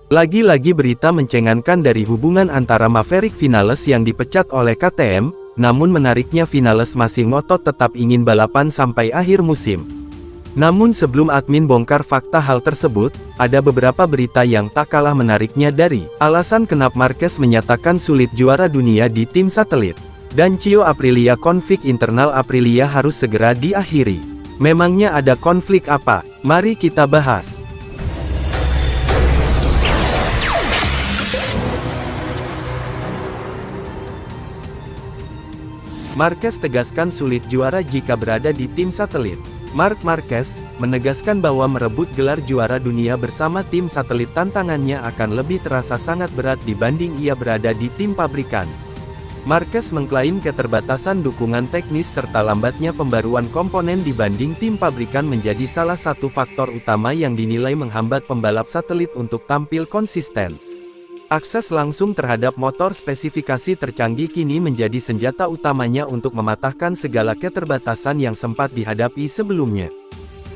Lagi-lagi berita mencengangkan dari hubungan antara Maverick Vinales yang dipecat oleh KTM, namun menariknya Vinales masih ngotot tetap ingin balapan sampai akhir musim. Namun sebelum admin bongkar fakta hal tersebut, ada beberapa berita yang tak kalah menariknya dari alasan kenapa Marquez menyatakan sulit juara dunia di tim satelit. Dan Cio Aprilia, konflik internal Aprilia harus segera diakhiri. Memangnya ada konflik apa? Mari kita bahas. Marquez tegaskan sulit juara jika berada di tim satelit. Marc Marquez menegaskan bahwa merebut gelar juara dunia bersama tim satelit tantangannya akan lebih terasa sangat berat dibanding ia berada di tim pabrikan. Marquez mengklaim keterbatasan dukungan teknis serta lambatnya pembaruan komponen dibanding tim pabrikan menjadi salah satu faktor utama yang dinilai menghambat pembalap satelit untuk tampil konsisten. Akses langsung terhadap motor spesifikasi tercanggih kini menjadi senjata utamanya untuk mematahkan segala keterbatasan yang sempat dihadapi sebelumnya.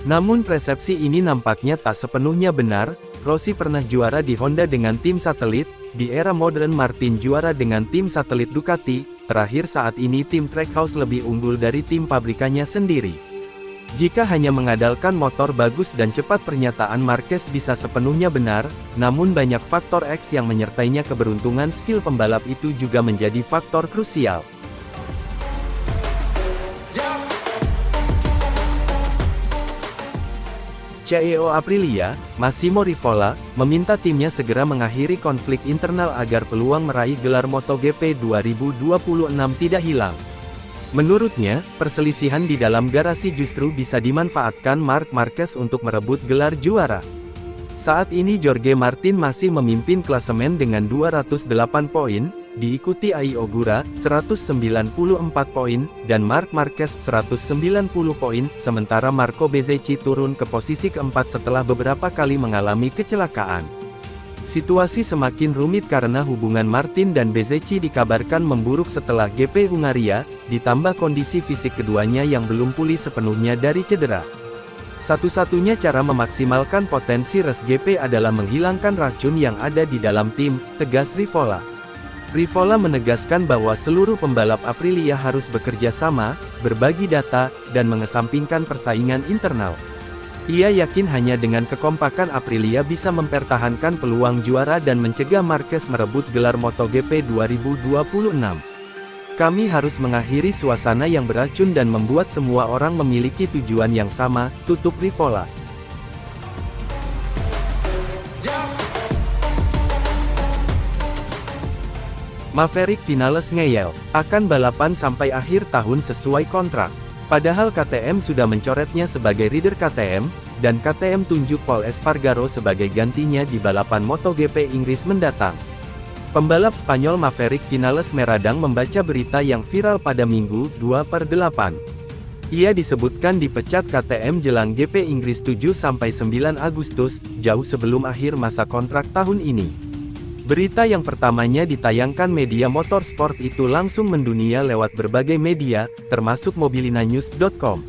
Namun persepsi ini nampaknya tak sepenuhnya benar. Rossi pernah juara di Honda dengan tim satelit, di era modern Martin juara dengan tim satelit Ducati, terakhir saat ini tim Trackhouse lebih unggul dari tim pabrikannya sendiri. Jika hanya mengandalkan motor bagus dan cepat pernyataan Marquez bisa sepenuhnya benar, namun banyak faktor X yang menyertainya. Keberuntungan skill pembalap itu juga menjadi faktor krusial. CEO Aprilia, Massimo Rivola, meminta timnya segera mengakhiri konflik internal agar peluang meraih gelar MotoGP 2026 tidak hilang. Menurutnya, perselisihan di dalam garasi justru bisa dimanfaatkan Marc Marquez untuk merebut gelar juara. Saat ini Jorge Martin masih memimpin klasemen dengan 208 poin, diikuti Ai Ogura, 194 poin, dan Marc Marquez, 190 poin, sementara Marco Bezzecchi turun ke posisi keempat setelah beberapa kali mengalami kecelakaan. Situasi semakin rumit karena hubungan Martin dan Bezzecchi dikabarkan memburuk setelah GP Hungaria, ditambah kondisi fisik keduanya yang belum pulih sepenuhnya dari cedera. Satu-satunya cara memaksimalkan potensi race GP adalah menghilangkan racun yang ada di dalam tim, tegas Rivola. Rivola menegaskan bahwa seluruh pembalap Aprilia harus bekerja sama, berbagi data, dan mengesampingkan persaingan internal. Ia yakin hanya dengan kekompakan Aprilia bisa mempertahankan peluang juara dan mencegah Marquez merebut gelar MotoGP 2026. Kami harus mengakhiri suasana yang beracun dan membuat semua orang memiliki tujuan yang sama, tutup Rivola. Maverick Vinales ngeyel, akan balapan sampai akhir tahun sesuai kontrak. Padahal KTM sudah mencoretnya sebagai rider KTM, dan KTM tunjuk Pol Espargaro sebagai gantinya di balapan MotoGP Inggris mendatang. Pembalap Spanyol Maverick Vinales meradang membaca berita yang viral pada Minggu, 2/8. Ia disebutkan dipecat KTM jelang GP Inggris 7-9 Agustus, jauh sebelum akhir masa kontrak tahun ini. Berita yang pertamanya ditayangkan media motorsport itu langsung mendunia lewat berbagai media, termasuk mobilinanews.com.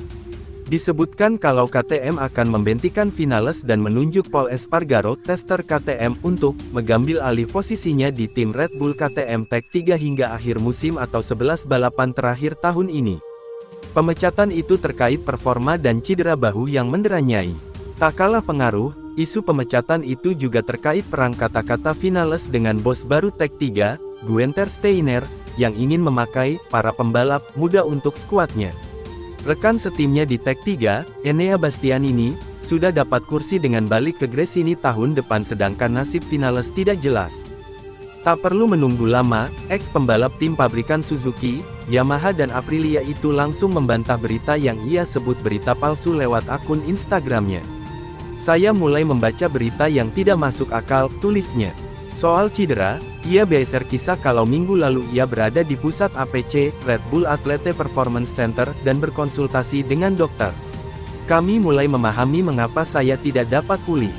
Disebutkan kalau KTM akan membentikan Vinales dan menunjuk Pol Espargaro, tester KTM, untuk mengambil alih posisinya di tim Red Bull KTM Tech 3 hingga akhir musim atau 11 balapan terakhir tahun ini. Pemecatan itu terkait performa dan cedera bahu yang menderanyai. Tak kalah pengaruh, isu pemecatan itu juga terkait perang kata-kata Vinales dengan bos baru Tech 3, Guenther Steiner, yang ingin memakai para pembalap muda untuk skuadnya. Rekan setimnya di Tech 3, Enea Bastianini, sudah dapat kursi dengan balik ke Gresini tahun depan sedangkan nasib Vinales tidak jelas. Tak perlu menunggu lama, ex-pembalap tim pabrikan Suzuki, Yamaha dan Aprilia itu langsung membantah berita yang ia sebut berita palsu lewat akun Instagramnya. Saya mulai membaca berita yang tidak masuk akal, tulisnya. Soal cedera, ia beser kisah kalau minggu lalu ia berada di pusat APC, Red Bull Athlete Performance Center, dan berkonsultasi dengan dokter. Kami mulai memahami mengapa saya tidak dapat pulih.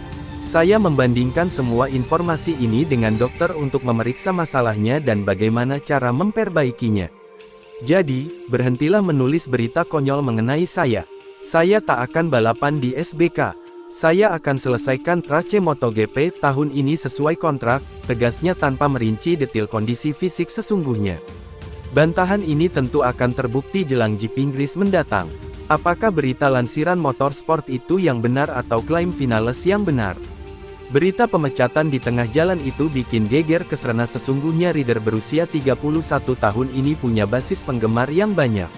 Saya membandingkan semua informasi ini dengan dokter untuk memeriksa masalahnya dan bagaimana cara memperbaikinya. Jadi, berhentilah menulis berita konyol mengenai saya. Saya tak akan balapan di SBK. Saya akan selesaikan Race MotoGP tahun ini sesuai kontrak, tegasnya tanpa merinci detail kondisi fisik sesungguhnya. Bantahan ini tentu akan terbukti jelang GP Inggris mendatang. Apakah berita lansiran Motorsport itu yang benar atau klaim Vinales yang benar? Berita pemecatan di tengah jalan itu bikin geger karena sesungguhnya rider berusia 31 tahun ini punya basis penggemar yang banyak.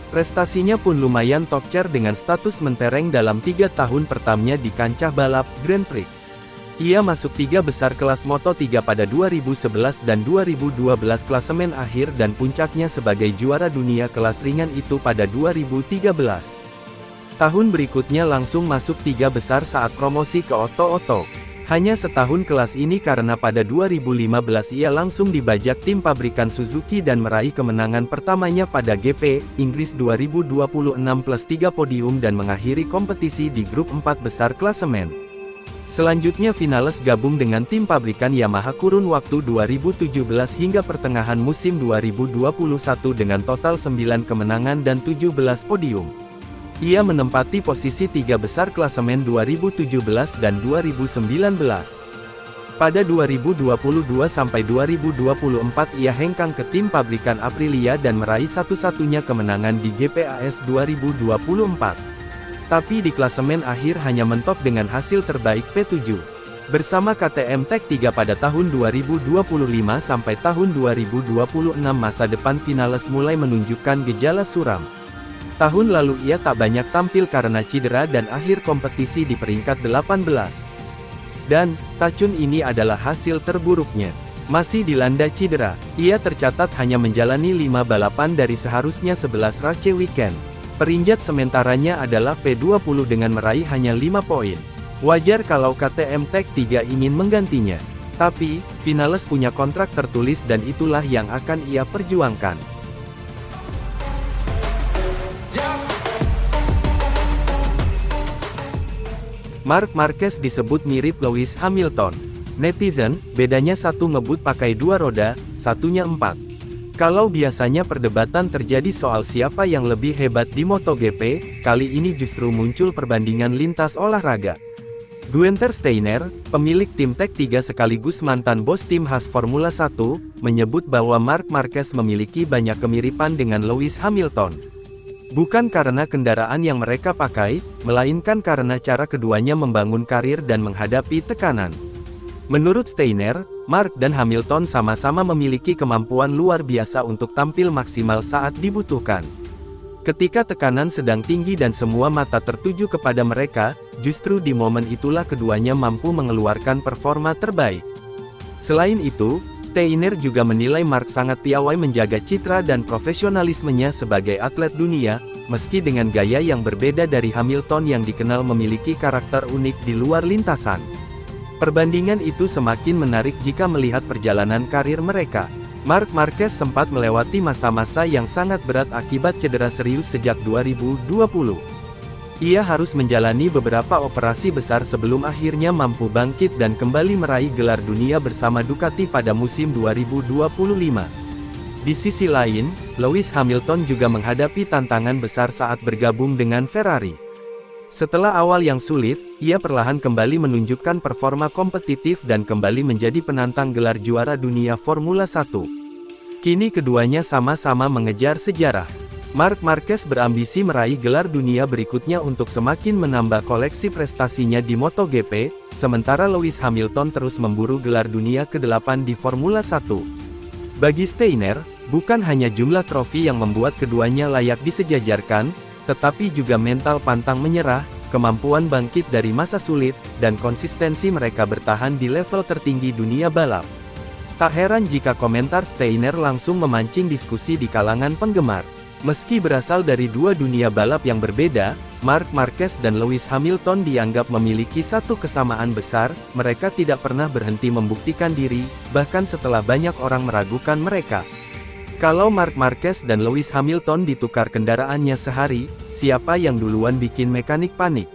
Prestasinya pun lumayan tokcer dengan status mentereng dalam 3 tahun pertamanya di kancah balap Grand Prix. Ia masuk 3 besar kelas Moto3 pada 2011 dan 2012 klasemen akhir dan puncaknya sebagai juara dunia kelas ringan itu pada 2013. Tahun berikutnya langsung masuk 3 besar saat promosi ke Oto-Oto. Hanya setahun kelas ini karena pada 2015 ia langsung dibajak tim pabrikan Suzuki dan meraih kemenangan pertamanya pada GP Inggris 2026 plus 3 podium dan mengakhiri kompetisi di grup 4 besar klasemen. Selanjutnya Vinales gabung dengan tim pabrikan Yamaha kurun waktu 2017 hingga pertengahan musim 2021 dengan total 9 kemenangan dan 17 podium. Ia menempati posisi 3 besar klasemen 2017 dan 2019. Pada 2022 sampai 2024 ia hengkang ke tim pabrikan Aprilia dan meraih satu-satunya kemenangan di GPAS 2024. Tapi di klasemen akhir hanya mentok dengan hasil terbaik P7. Bersama KTM Tech3 pada tahun 2025 sampai tahun 2026 masa depan Vinales mulai menunjukkan gejala suram. Tahun lalu ia tak banyak tampil karena cedera dan akhir kompetisi di peringkat 18. Dan, tahun ini adalah hasil terburuknya. Masih dilanda cedera, ia tercatat hanya menjalani 5 balapan dari seharusnya 11 race weekend. Perinjat sementaranya adalah P20 dengan meraih hanya 5 poin. Wajar kalau KTM Tech3 ingin menggantinya. Tapi, Vinales punya kontrak tertulis dan itulah yang akan ia perjuangkan. Marc Marquez disebut mirip Lewis Hamilton. Netizen, bedanya satu ngebut pakai 2 roda, satunya 4. Kalau biasanya perdebatan terjadi soal siapa yang lebih hebat di MotoGP, kali ini justru muncul perbandingan lintas olahraga. Guenther Steiner, pemilik tim Tech3 sekaligus mantan bos tim Haas Formula 1, menyebut bahwa Marc Marquez memiliki banyak kemiripan dengan Lewis Hamilton. Bukan karena kendaraan yang mereka pakai, melainkan karena cara keduanya membangun karir dan menghadapi tekanan. Menurut Steiner, Marc dan Hamilton sama-sama memiliki kemampuan luar biasa untuk tampil maksimal saat dibutuhkan. Ketika tekanan sedang tinggi dan semua mata tertuju kepada mereka, justru di momen itulah keduanya mampu mengeluarkan performa terbaik. Selain itu, Steiner juga menilai Marc sangat piawai menjaga citra dan profesionalismenya sebagai atlet dunia, meski dengan gaya yang berbeda dari Hamilton yang dikenal memiliki karakter unik di luar lintasan. Perbandingan itu semakin menarik jika melihat perjalanan karir mereka. Marc Marquez sempat melewati masa-masa yang sangat berat akibat cedera serius sejak 2020. Ia harus menjalani beberapa operasi besar sebelum akhirnya mampu bangkit dan kembali meraih gelar dunia bersama Ducati pada musim 2025. Di sisi lain, Lewis Hamilton juga menghadapi tantangan besar saat bergabung dengan Ferrari. Setelah awal yang sulit, ia perlahan kembali menunjukkan performa kompetitif dan kembali menjadi penantang gelar juara dunia Formula 1. Kini keduanya sama-sama mengejar sejarah. Marc Marquez berambisi meraih gelar dunia berikutnya untuk semakin menambah koleksi prestasinya di MotoGP, sementara Lewis Hamilton terus memburu gelar dunia ke-8 di Formula 1. Bagi Steiner, bukan hanya jumlah trofi yang membuat keduanya layak disejajarkan, tetapi juga mental pantang menyerah, kemampuan bangkit dari masa sulit, dan konsistensi mereka bertahan di level tertinggi dunia balap. Tak heran jika komentar Steiner langsung memancing diskusi di kalangan penggemar. Meski berasal dari dua dunia balap yang berbeda, Marc Marquez dan Lewis Hamilton dianggap memiliki satu kesamaan besar, mereka tidak pernah berhenti membuktikan diri, bahkan setelah banyak orang meragukan mereka. Kalau Marc Marquez dan Lewis Hamilton ditukar kendaraannya sehari, siapa yang duluan bikin mekanik panik?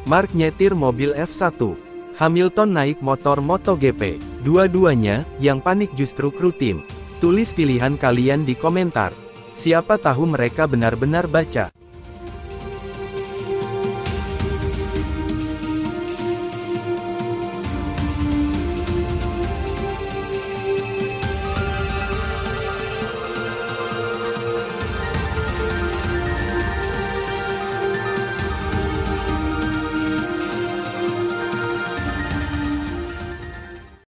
Marc nyetir mobil F1, Hamilton naik motor MotoGP, dua-duanya, yang panik justru kru tim. Tulis pilihan kalian di komentar. Siapa tahu mereka benar-benar baca.